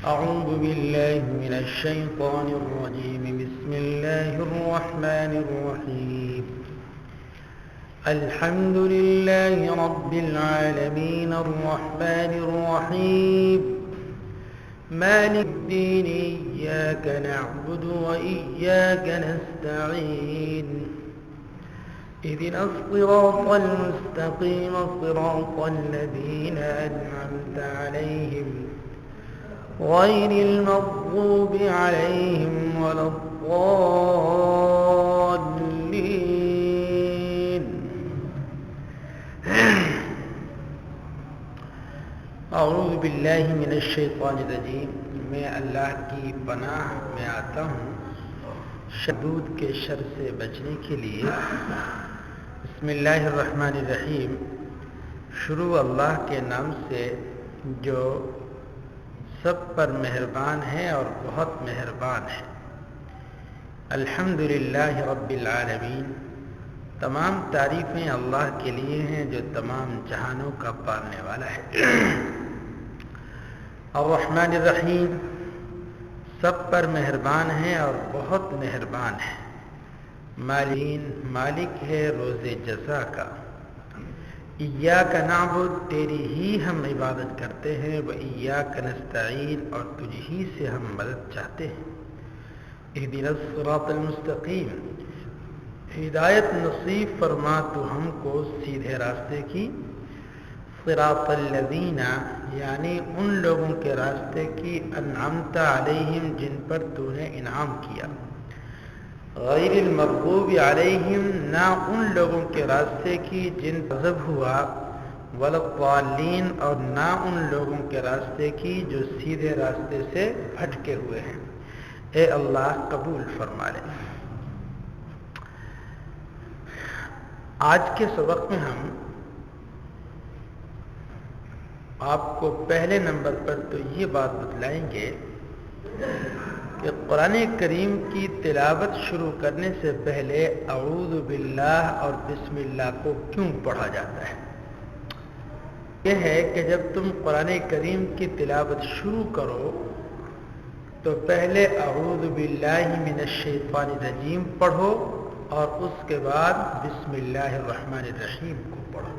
أعوذ بالله من الشيطان الرجيم. بسم الله الرحمن الرحيم. الحمد لله رب العالمين الرحمن الرحيم مالك الدين إياك نعبد وإياك نستعين اهدنا الصراط المستقيم صراط الذين أنعمت عليهم غير المغضوب عليهم ولا الضالين. اعوذ باللہ من الشیطان الرجیم. میں اللہ کی پناہ میں آتا ہوں شدود کے شر سے بچنے کے لیے. بسم اللہ الرحمن الرحیم. شروع اللہ کے نام سے جو سب پر مہربان ہے اور بہت مہربان ہے. الحمدللہ رب العالمین. تمام تعریفیں اللہ کے لیے ہیں جو تمام جہانوں کا پالنے والا ہے. الرحمن الرحیم. سب پر مہربان ہے اور بہت مہربان ہے. مالک ہے روز جزا کا. ایاک نعبد. تیری ہی ہم عبادت کرتے ہیں. و ایاک نستعین. اور تجھ ہی سے ہم مدد چاہتے ہیں. اہدنا الصراط المستقیم. ہدایت نصیب فرما تو ہم کو سیدھے راستے کی. صراط الذین یعنی ان لوگوں کے راستے کی انعمت علیہم جن پر تو نے انعام کیا. غیر المغضوب علیہم نہ ان لوگوں کے راستے کی جن پر غضب ہوا. ولا الضالین اور نہ ان لوگوں کے راستے کی جو سیدھے راستے سے بھٹکے ہوئے ہیں. اے اللہ قبول فرما لے. آج کے سبق میں ہم آپ کو پہلے نمبر پر تو یہ بات بتلائیں گے کہ قرآن کریم کی تلاوت شروع کرنے سے پہلے اعوذ باللہ اور بسم اللہ کو کیوں پڑھا جاتا ہے. یہ ہے کہ جب تم قرآن کریم کی تلاوت شروع کرو تو پہلے اعوذ باللہ من الشیطان الرجیم پڑھو اور اس کے بعد بسم اللہ الرحمن الرحیم کو پڑھو.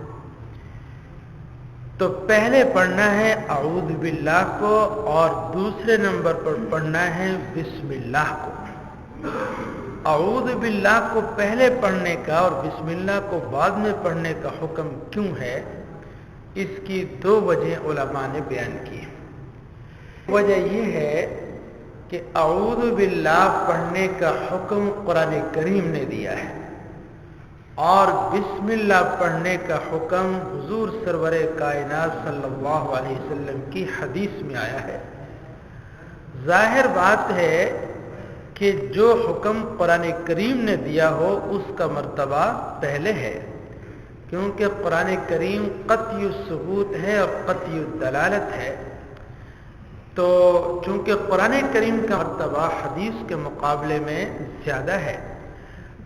تو پہلے پڑھنا ہے اعوذ باللہ کو اور دوسرے نمبر پر پڑھنا ہے بسم اللہ کو. اعوذ باللہ کو پہلے پڑھنے کا اور بسم اللہ کو بعد میں پڑھنے کا حکم کیوں ہے؟ اس کی دو وجہ علماء نے بیان کی. وجہ یہ ہے کہ اعوذ باللہ پڑھنے کا حکم قرآن کریم نے دیا ہے اور بسم اللہ پڑھنے کا حکم حضور سرور کائنات صلی اللہ علیہ وسلم کی حدیث میں آیا ہے. ظاہر بات ہے کہ جو حکم قرآن کریم نے دیا ہو اس کا مرتبہ پہلے ہے، کیونکہ قرآن کریم قطعی الثبوت ہے اور قطعی الدلالت ہے. تو چونکہ قرآن کریم کا مرتبہ حدیث کے مقابلے میں زیادہ ہے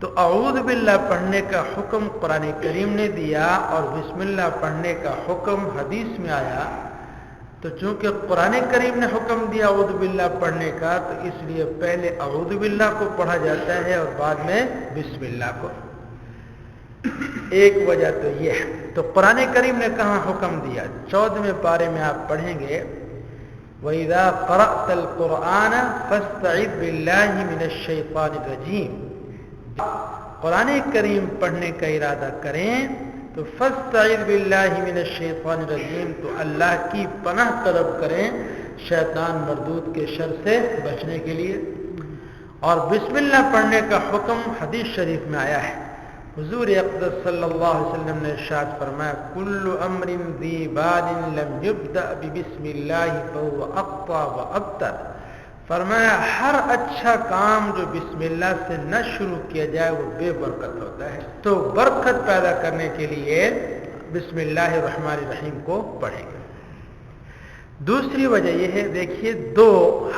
تو اعوذ باللہ پڑھنے کا حکم قرآن کریم نے دیا اور بسم اللہ پڑھنے کا حکم حدیث میں آیا. تو چونکہ قرآن کریم نے حکم دیا اعوذ باللہ پڑھنے کا تو اس لیے پہلے اعوذ باللہ کو پڑھا جاتا ہے اور بعد میں بسم اللہ کو. ایک وجہ تو یہ ہے. تو قرآن کریم نے کہاں حکم دیا؟ 14ویں پارے میں آپ پڑھیں گے وَإِذَا قَرَأْتَ الْقُرْآنَ فَاسْتَعِذْ بِاللَّهِ مِنَ الشَّيْطَانِ الرَّجِيمِ. قرآن کریم پڑھنے کا ارادہ کریں تو فَاسْتَعِذْ بِاللَّهِ مِنَ الشَّيْطَانِ الرَّجِيمِ تو اللہ کی پناہ طلب کریں شیطان مردود کے شر سے بچنے کے لیے. اور بسم اللہ پڑھنے کا حکم حدیث شریف میں آیا ہے. حضور اقدس صلی اللہ علیہ وسلم نے ارشاد فرمایا کل امر ذی بال لم یبدأ ببسم اللہ فهو اقطع وابتر. فرمایا ہر اچھا کام جو بسم اللہ سے نہ شروع کیا جائے وہ بے برکت ہوتا ہے. تو برکت پیدا کرنے کے لیے بسم اللہ الرحمن الرحیم کو پڑھیں گے. دوسری وجہ یہ ہے، دیکھیے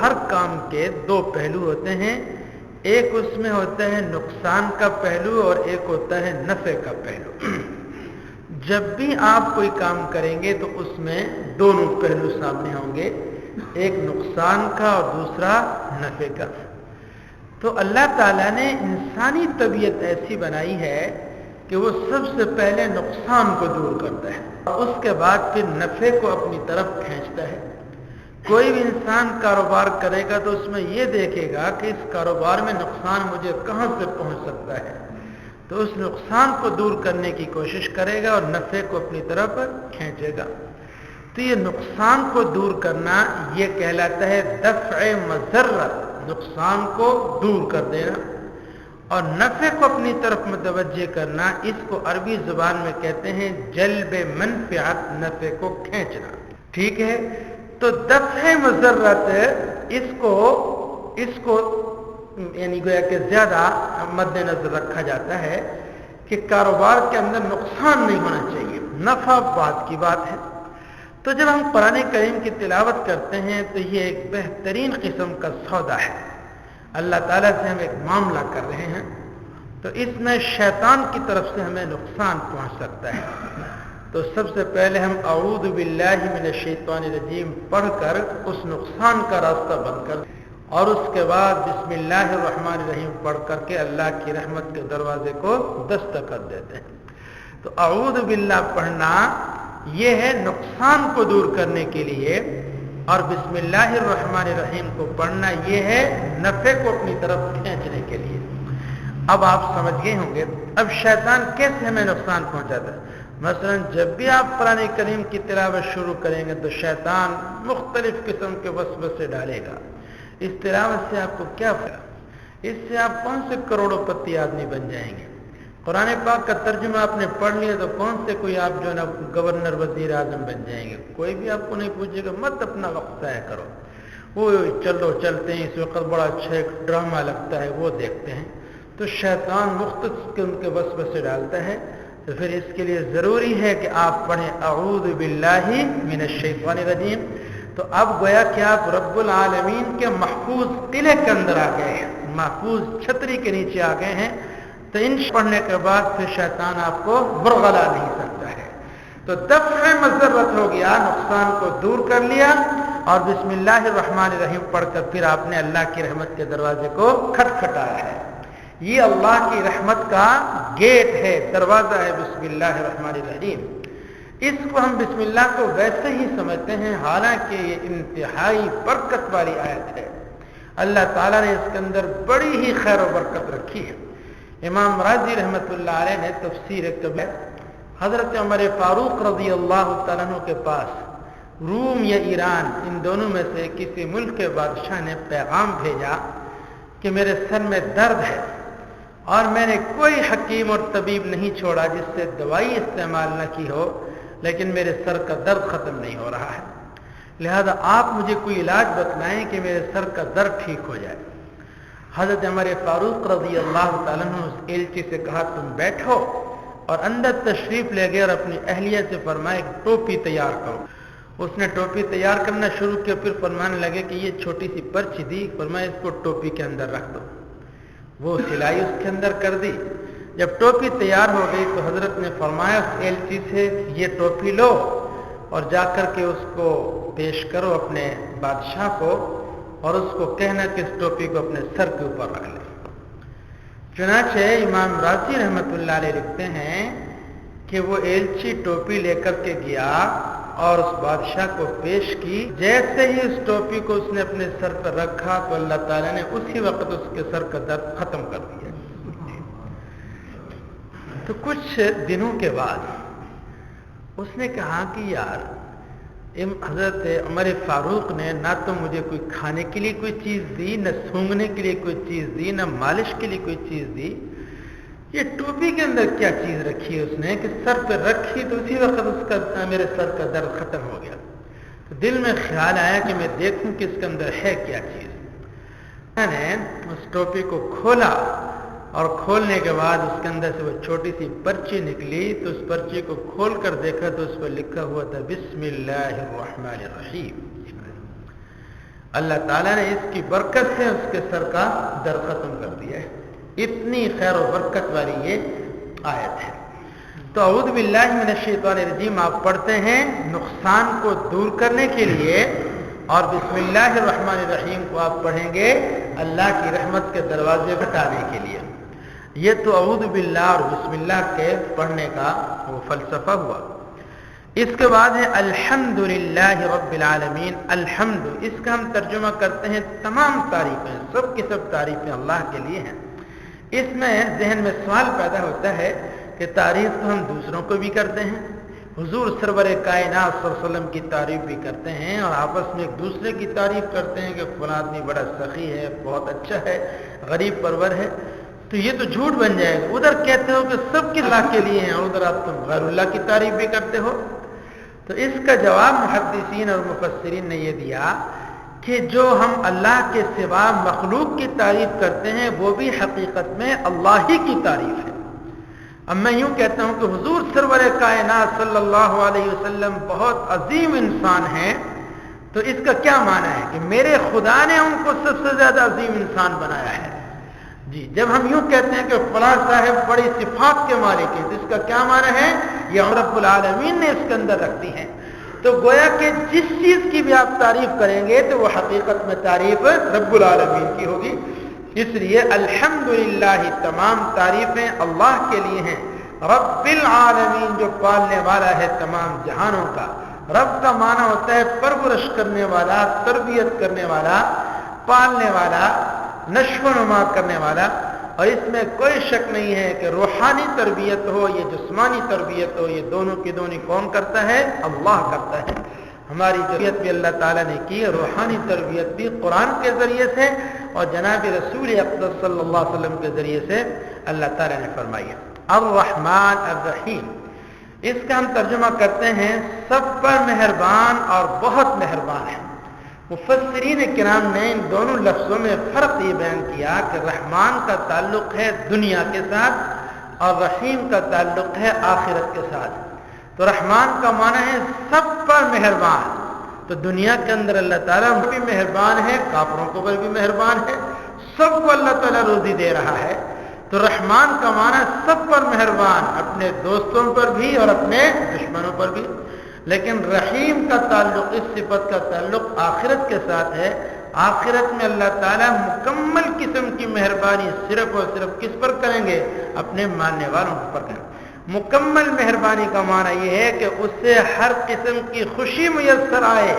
ہر کام کے دو پہلو ہوتے ہیں. ایک اس میں ہوتا ہے نقصان کا پہلو اور ایک ہوتا ہے نفع کا پہلو. جب بھی آپ کوئی کام کریں گے تو اس میں دونوں پہلو سامنے ہوں گے. ایک نقصان کا اور دوسرا نفع کا۔ تو اللہ تعالیٰ نے انسانی طبیعت ایسی بنائی ہے کہ وہ سب سے پہلے نقصان کو دور کرتا ہے اور اس کے بعد پھر نفع کو اپنی طرف کھینچتا ہے۔ کوئی بھی انسان کاروبار کرے گا تو اس میں یہ دیکھے گا کہ اس کاروبار میں نقصان مجھے کہاں سے پہنچ سکتا ہے، تو اس نقصان کو دور کرنے کی کوشش کرے گا اور نفع کو اپنی طرف کھینچے گا۔ تو یہ نقصان کو دور کرنا یہ کہلاتا ہے دفع مضرت، نقصان کو دور کر دینا، اور نفع کو اپنی طرف متوجہ کرنا، اس کو عربی زبان میں کہتے ہیں جلب منفعت، نفع کو کھینچنا۔ ٹھیک ہے، تو دفع مضرت اس کو یعنی گویا کہ زیادہ مد نظر رکھا جاتا ہے کہ کاروبار کے اندر نقصان نہیں ہونا چاہیے، نفع بات کی بات ہے۔ تو جب ہم قرآن کریم کی تلاوت کرتے ہیں تو یہ ایک بہترین قسم کا سودا ہے، اللہ تعالیٰ سے ہم ایک معاملہ کر رہے ہیں، تو اس میں شیطان کی طرف سے ہمیں نقصان پہنچ سکتا ہے۔ تو سب سے پہلے ہم اعوذ باللہ من الشیطان الرجیم پڑھ کر اس نقصان کا راستہ بند کر، اور اس کے بعد بسم اللہ الرحمن الرحیم پڑھ کر کے اللہ کی رحمت کے دروازے کو دستخط دیتے ہیں۔ تو اعوذ باللہ پڑھنا یہ ہے نقصان کو دور کرنے کے لیے، اور بسم اللہ الرحمن الرحیم کو پڑھنا یہ ہے نفع کو اپنی طرف کھینچنے کے لیے۔ اب آپ سمجھ گئے ہوں گے اب شیطان کیسے ہمیں نقصان پہنچاتا ہے۔ مثلا جب بھی آپ قرآن کریم کی تلاوت شروع کریں گے تو شیطان مختلف قسم کے وسوسے ڈالے گا۔ اس تلاوت سے آپ کو کیا فائدہ؟ اس سے آپ کون سے کروڑوں پتی آدمی بن جائیں گے؟ قرآن پاک کا ترجمہ آپ نے پڑھ لیا تو کون سے کوئی آپ جو ہے نا گورنر وزیر اعظم بن جائیں گے؟ کوئی بھی آپ کو نہیں پوچھے گا، مت اپنا وقت ضائع کرو، وہ چلو چلتے ہیں، اس وقت بڑا اچھا ایک ڈرامہ لگتا ہے وہ دیکھتے ہیں۔ تو شیطان مختلف قسم کے وسوسے ڈالتا ہے، تو پھر اس کے لیے ضروری ہے کہ آپ پڑھیں اعوذ باللہ من الشیطان الرجیم۔ تو اب گویا کہ آپ رب العالمین کے محفوظ قلعے کے اندر آ گئے ہیں، محفوظ چھتری کے نیچے آ گئے ہیں، تو ان پڑھنے کے بعد پھر شیطان آپ کو برغلا نہیں سکتا ہے۔ تو دفع مضرت ہو گیا، نقصان کو دور کر لیا، اور بسم اللہ الرحمن الرحیم پڑھ کر پھر آپ نے اللہ کی رحمت کے دروازے کو کھٹکھٹایا ہے۔ یہ اللہ کی رحمت کا گیٹ ہے، دروازہ ہے بسم اللہ الرحمن الرحیم۔ اس کو ہم بسم اللہ کو ویسے ہی سمجھتے ہیں، حالانکہ یہ انتہائی برکت والی آیت ہے۔ اللہ تعالیٰ نے اس کے اندر بڑی ہی خیر و برکت رکھی ہے۔ امام راضی رحمۃ اللہ علیہ نے تفسیر کبیر حضرت عمر فاروق رضی اللہ تعالیٰ عنہ کے پاس روم یا ایران ان دونوں میں سے کسی ملک کے بادشاہ نے پیغام بھیجا کہ میرے سر میں درد ہے اور میں نے کوئی حکیم اور طبیب نہیں چھوڑا جس سے دوائی استعمال نہ کی ہو، لیکن میرے سر کا درد ختم نہیں ہو رہا ہے، لہذا آپ مجھے کوئی علاج بتلائیں کہ میرے سر کا درد ٹھیک ہو جائے۔ حضرت عمر فاروق رضی اللہ تعالیٰ عنہ اس ایلچی سے کہا تم بیٹھو، اور اندر تشریف لے گئے اور اپنی اہلیہ سے فرمایا کہ ٹوپی تیار کرو۔ اس نے ٹوپی تیار کرنا شروع کیا، پھر فرمانے لگے کہ یہ چھوٹی سی پرچی دی، فرمایا اس کو ٹوپی کے اندر رکھ دو۔ وہ سلائی اس کے اندر کر دی۔ جب ٹوپی تیار ہو گئی تو حضرت نے فرمایا اس ایلچی سے یہ ٹوپی لو اور جا کر کے اس کو پیش کرو اپنے بادشاہ کو، اور اس کو کہنا کہ اس ٹوپی کو اپنے سر کے اوپر رکھ لے۔ چنانچہ امام راضی رحمۃ اللہ علیہ لکھتے ہیں کہ وہ ایلچی ٹوپی لے کر کے گیا اور اس بادشاہ کو پیش کی۔ جیسے ہی اس ٹوپی کو اس نے اپنے سر پر رکھا تو اللہ تعالیٰ نے اسی وقت اس کے سر کا درد ختم کر دیا۔ تو کچھ دنوں کے بعد اس نے کہا کہ یار حضرت عمر فاروق نے نہ تو مجھے کوئی کھانے کے لیے کوئی چیز دی، نہ سونگھنے کے لیے کوئی چیز دی، نہ مالش کے لیے کوئی چیز دی، یہ ٹوپی کے اندر کیا چیز رکھی ہے اس نے کہ سر پہ رکھی تو اسی وقت اس کا میرے سر کا درد ختم ہو گیا۔ تو دل میں خیال آیا کہ میں دیکھوں کہ اس کے اندر ہے کیا چیز۔ میں نے اس ٹوپی کو کھولا اور کھولنے کے بعد اس کے اندر سے وہ چھوٹی سی پرچی نکلی، تو اس پرچی کو کھول کر دیکھا تو اس پر لکھا ہوا تھا بسم اللہ الرحمن الرحیم۔ اللہ تعالیٰ نے اس کی برکت سے اس کے سر کا درد ختم کر دیا ہے۔ اتنی خیر و برکت والی یہ آیت ہے۔ تو اعوذ باللہ من الشیطان الرجیم آپ پڑھتے ہیں نقصان کو دور کرنے کے لیے، اور بسم اللہ الرحمن الرحیم کو آپ پڑھیں گے اللہ کی رحمت کے دروازے بتانے کے لیے۔ یہ تو اعوذ باللہ اور بسم اللہ کے پڑھنے کا وہ فلسفہ ہوا۔ اس کے بعد ہے الحمدللہ رب العالمین۔ الحمد، اس کا ہم ترجمہ کرتے ہیں تمام تعریفیں، سب کی سب تعریفیں اللہ کے لیے ہیں۔ اس میں ذہن میں سوال پیدا ہوتا ہے کہ تعریف تو ہم دوسروں کو بھی کرتے ہیں، حضور سرور کائنات صلی اللہ علیہ وسلم کی تعریف بھی کرتے ہیں، اور آپس میں ایک دوسرے کی تعریف کرتے ہیں کہ فلاں آدمی بڑا سخی ہے، بہت اچھا ہے، غریب پرور ہے، تو یہ تو جھوٹ بن جائے گا۔ ادھر کہتے ہو کہ سب کے اللہ کے لیے ہیں، اور ادھر آپ تم غیر اللہ کی تعریف بھی کرتے ہو۔ تو اس کا جواب محدثین اور مفسرین نے یہ دیا کہ جو ہم اللہ کے سوا مخلوق کی تعریف کرتے ہیں وہ بھی حقیقت میں اللہ ہی کی تعریف ہے۔ اب میں یوں کہتا ہوں کہ حضور سرور کائنات صلی اللہ علیہ وسلم بہت عظیم انسان ہیں، تو اس کا کیا معنی ہے کہ میرے خدا نے ان کو سب سے زیادہ عظیم انسان بنایا ہے۔ جی، جب ہم یوں کہتے ہیں کہ فلاں صاحب بڑی صفات کے مالک ہیں، تو اس کا کیا معنی ہے؟ یہ رب العالمین نے اس کے اندر رکھ دی ہیں۔ تو گویا کہ جس چیز کی بھی آپ تعریف کریں گے تو وہ حقیقت میں تعریف رب العالمین کی ہوگی۔ اس لیے الحمدللہ تمام تعریفیں اللہ کے لیے ہیں، رب العالمین جو پالنے والا ہے تمام جہانوں کا۔ رب کا معنی ہوتا ہے پرورش کرنے والا، تربیت کرنے والا، پالنے والا، نشو و نما کرنے والا۔ اور اس میں کوئی شک نہیں ہے کہ روحانی تربیت ہو یا جسمانی تربیت ہو، یہ دونوں کی دونوں کون کرتا ہے؟ اللہ کرتا ہے۔ ہماری تربیت بھی اللہ تعالیٰ نے کی، روحانی تربیت بھی قرآن کے ذریعے سے اور جناب رسول اقدس صلی اللہ علیہ وسلم کے ذریعے سے اللہ تعالیٰ نے فرمائی ہے۔ الرحمن الرحیم، اس کا ہم ترجمہ کرتے ہیں سب پر مہربان اور بہت مہربان ہے۔ مفسرین کرام نے ان دونوں لفظوں میں فرق یہ بیان کیا کہ رحمان کا تعلق ہے دنیا کے ساتھ اور رحیم کا تعلق ہے آخرت کے ساتھ۔ تو رحمان کا معنی ہے سب پر مہربان، تو دنیا کے اندر اللہ تعالیٰ بھی مہربان ہے، کافروں کو بھی مہربان ہے، سب کو اللہ تعالیٰ روزی دے رہا ہے۔ تو رحمان کا معنی سب پر مہربان، اپنے دوستوں پر بھی اور اپنے دشمنوں پر بھی۔ لیکن رحیم کا تعلق، اس صفت کا تعلق آخرت کے ساتھ ہے۔ آخرت میں اللہ تعالیٰ مکمل قسم کی مہربانی صرف اور صرف کس پر کریں گے؟ اپنے ماننے والوں پر کریں گے۔ مکمل مہربانی کا معنی یہ ہے کہ اس سے ہر قسم کی خوشی میسر آئے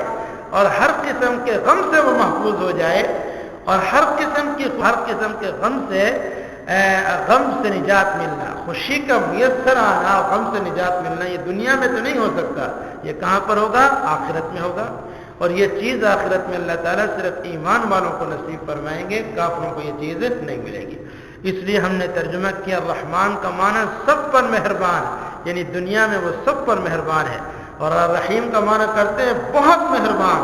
اور ہر قسم کے غم سے وہ محفوظ ہو جائے، اور ہر قسم کے غم سے نجات ملنا، خوشی کا میسر آنا، غم سے نجات ملنا، یہ دنیا میں تو نہیں ہو سکتا، یہ کہاں پر ہوگا؟ آخرت میں ہوگا۔ اور یہ چیز آخرت میں اللہ تعالیٰ صرف ایمان والوں کو نصیب فرمائیں گے، کافروں کو یہ چیز نہیں ملے گی۔ اس لیے ہم نے ترجمہ کیا الرحمن کا معنی سب پر مہربان، یعنی دنیا میں وہ سب پر مہربان ہے، اور الرحیم کا معنی کرتے ہیں بہت مہربان،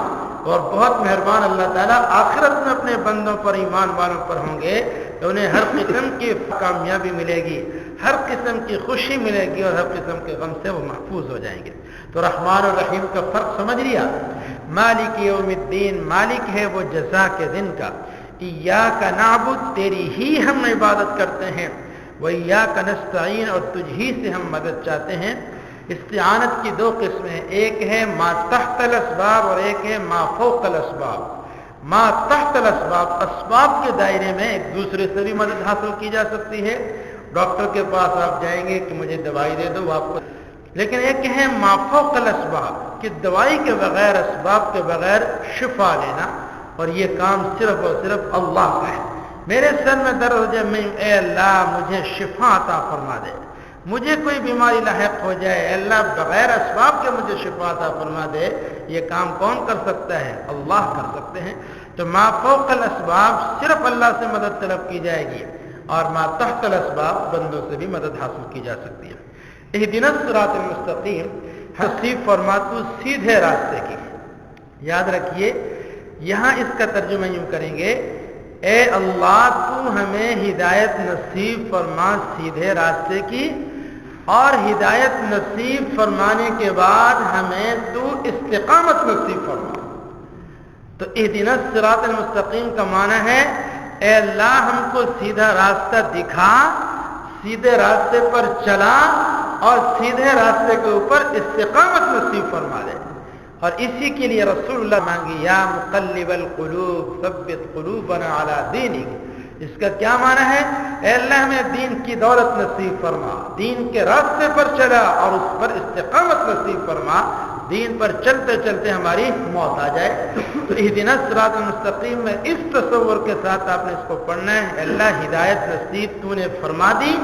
اور بہت مہربان اللہ تعالیٰ آخرت میں اپنے بندوں پر، ایمان والوں پر ہوں گے، کہ انہیں ہر قسم کی کامیابی ملے گی، ہر قسم کی خوشی ملے گی، اور ہر قسم کے غم سے وہ محفوظ ہو جائیں گے۔ تو رحمان اور رحیم کا فرق سمجھ لیا۔ مالک یوم الدین، مالک ہے وہ جزا کے دن کا۔ ایاک نعبد، تیری ہی ہم عبادت کرتے ہیں، وایاک نستعین، اور تجھ ہی سے ہم مدد چاہتے ہیں۔ استعانت کی دو قسمیں ہیں، ایک ہے ما تحت الاسباب اور ایک ہے ما فوق الاسباب۔ ما تحت الاسباب، اسباب کے دائرے میں ایک دوسرے سے بھی مدد حاصل کی جا سکتی ہے۔ ڈاکٹر کے پاس آپ جائیں گے کہ مجھے دوائی دے دو، وہ آپ کو، لیکن ایک ہے ما فوق الاسباب، کہ دوائی کے بغیر، اسباب کے بغیر شفا لینا، اور یہ کام صرف اور صرف اللہ کا ہے۔ میرے سر میں درد ہو جائے، میں اے اللہ مجھے شفا عطا فرما دے، مجھے کوئی بیماری لاحق ہو جائے، اے اللہ بغیر اسباب کے مجھے شفا عطا فرما دے، یہ کام کون کر سکتا ہے؟ اللہ کر سکتے ہیں۔ تو ما فوق الاسباب صرف اللہ سے مدد طلب کی جائے گی، اور ما تحت الاسباب بندوں سے بھی مدد حاصل کی جا سکتی ہے۔ اہدنا الصراط المستقیم، حسیب فرماتو سیدھے راستے کی۔ یاد رکھیے یہاں اس کا ترجمہ یوں کریں گے، اے اللہ تو ہمیں ہدایت نصیب فرما سیدھے راستے کی، اور ہدایت نصیب فرمانے کے بعد ہمیں تو استقامت نصیب فرما۔ تو اہدنا الصراط المستقیم کا معنی ہے اے اللہ ہم کو سیدھا راستہ دکھا، سیدھے راستے پر چلا، اور سیدھے راستے کے اوپر استقامت نصیب فرما دے۔ اور اسی کے لیے رسول اللہ مانگی یا مقلب القلوب ثبت قلوبنا علی دینک. اس کا کیا معنی ہے؟ اے اللہ ہمیں دین کی دولت نصیب فرما، دین کے راستے پر چلا اور اس پر استقامت نصیب فرما، دین پر چلتے چلتے ہماری موت آ جائے. تو اہدنا الصراط المستقیم میں اس تصور کے ساتھ آپ نے اس کو پڑھنا ہے. اللہ ہدایت نصیب تو نے فرما دی،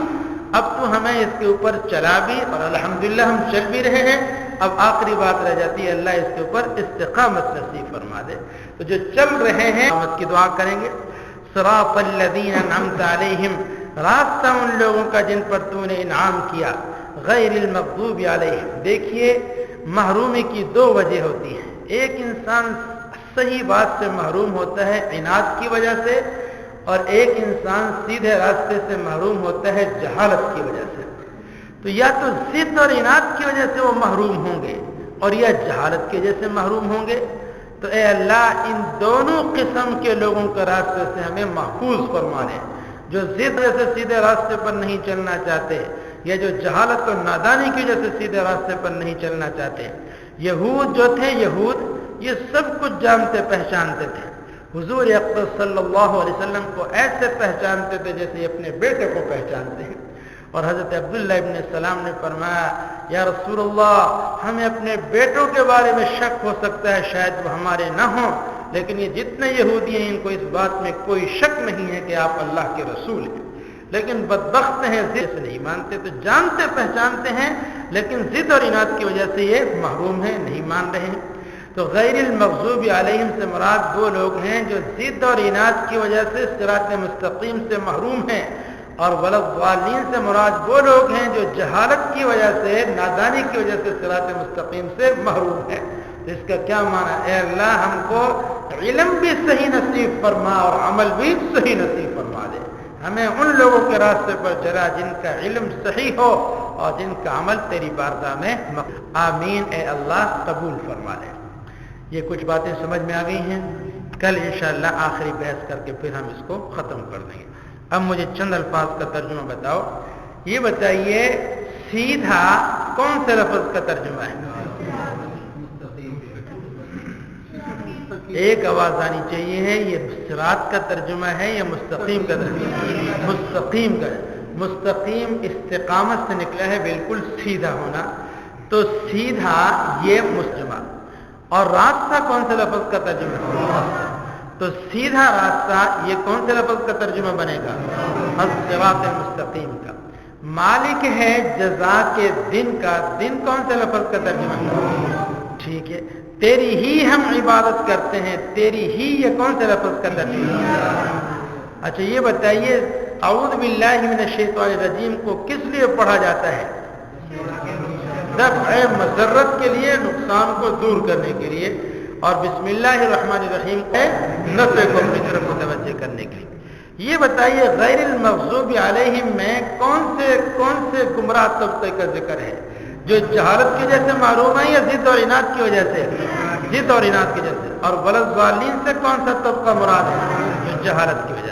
اب تو ہمیں اس کے اوپر چلا بھی، اور الحمدللہ ہم چل بھی رہے ہیں. اب آخری بات رہ جاتی ہے اللہ اس کے اوپر استقامت نصیب فرما دے. تو جو چل رہے ہیں استقامت کی دعا کریں گے. صراط الذین انعمت علیہم، راستہ ان لوگوں کا جن پر تو نے انعام کیا. غیر المغضوب علیہم. دیکھیے محرومی کی دو وجہ ہوتی ہیں. ایک انسان صحیح بات سے محروم ہوتا ہے عناد کی وجہ سے، اور ایک انسان سیدھے راستے سے محروم ہوتا ہے جہالت کی وجہ سے. تو یا تو ضد اور عناد کی وجہ سے وہ محروم ہوں گے، اور یا جہالت کی وجہ سے محروم ہوں گے. تو اے اللہ ان دونوں قسم کے لوگوں کے راستے سے ہمیں محفوظ فرما لے. جو ضد سے سیدھے راستے پر نہیں چلنا چاہتے، یا جو جہالت اور نادانی کی وجہ سے سیدھے راستے پر نہیں چلنا چاہتے. یہود جو تھے، یہود یہ سب کچھ جانتے پہچانتے تھے. حضور اقدس صلی اللہ علیہ وسلم کو ایسے پہچانتے تھے جیسے اپنے بیٹے کو پہچانتے ہیں. اور حضرت عبداللہ ابن السلام نے فرمایا یا رسول اللہ، ہمیں اپنے بیٹوں کے بارے میں شک ہو سکتا ہے، شاید وہ ہمارے نہ ہوں، لیکن یہ جتنے یہودی ہیں ان کو اس بات میں کوئی شک نہیں ہے کہ آپ اللہ کے رسول ہیں. لیکن بدبخت ہیں، ضد سے نہیں مانتے. تو جانتے پہچانتے ہیں لیکن ضد اور عناد کی وجہ سے یہ محروم ہیں، نہیں مان رہے ہیں. تو غیر المغضوب علیہم سے مراد وہ لوگ ہیں جو ضد اور عناد کی وجہ سے صراط مستقیم سے محروم ہیں، اور ولاضالین سے مراد وہ لوگ ہیں جو جہالت کی وجہ سے، نادانی کی وجہ سے صراط مستقیم سے محروم ہیں. تو اس کا کیا معنی ہے؟ اے اللہ ہم کو علم بھی صحیح نصیب فرما اور عمل بھی صحیح نصیب فرما دے. ہمیں ان لوگوں کے راستے پر چلا جن کا علم صحیح ہو اور جن کا عمل تیری بارگاہ میں آمین. اے اللہ قبول فرما لے. یہ کچھ باتیں سمجھ میں آ گئی ہیں. کل انشاءاللہ آخری بحث کر کے پھر ہم اس کو ختم کر دیں گے. اب مجھے چند الفاظ کا ترجمہ بتاؤ. یہ بتائیے سیدھا کون سے لفظ کا ترجمہ ہے؟ ایک آواز آنی چاہیے ہے. یہ صراط کا ترجمہ ہے یا مستقیم کا ترجمہ؟ مستقیم کا. مستقیم استقامت سے نکلا ہے، بالکل سیدھا ہونا. تو سیدھا یہ مستقیم. اور راستہ کون سے لفظ کا ترجمہ ہے؟ تو سیدھا راستہ یہ کون سے لفظ کا ترجمہ بنے گا؟ الصراط المستقیم کا. مالک ہے جزا کے دن کا. دن کون سے لفظ کا ترجمہ ہے؟ ٹھیک ہے. تیری ہی ہم عبادت کرتے ہیں. تیری ہی یہ کون سے لفظ کا ترجمہ ہے؟ اچھا یہ بتائیے اعوذ باللہ من الشیطان الرجیم کو کس لیے پڑھا جاتا ہے؟ دفع مضرت کے لیے، نقصان کو دور کرنے کے لیے. اور بسم اللہ الرحمن الرحیم کے نفع کو اپنی طرف متوجہ کرنے کے لیے. یہ بتائیے غیر المغضوب علیہم میں کون سے گمراہ طبقے کا ذکر ہے؟ جو جہالت کی وجہ سے معروم ہے یا ضد اور عناد کی وجہ سے؟ ضد اور عناد کی وجہ سے. اور ولاضالین سے کون سا طبقہ مراد ہے؟ جو جہالت کی وجہ سے.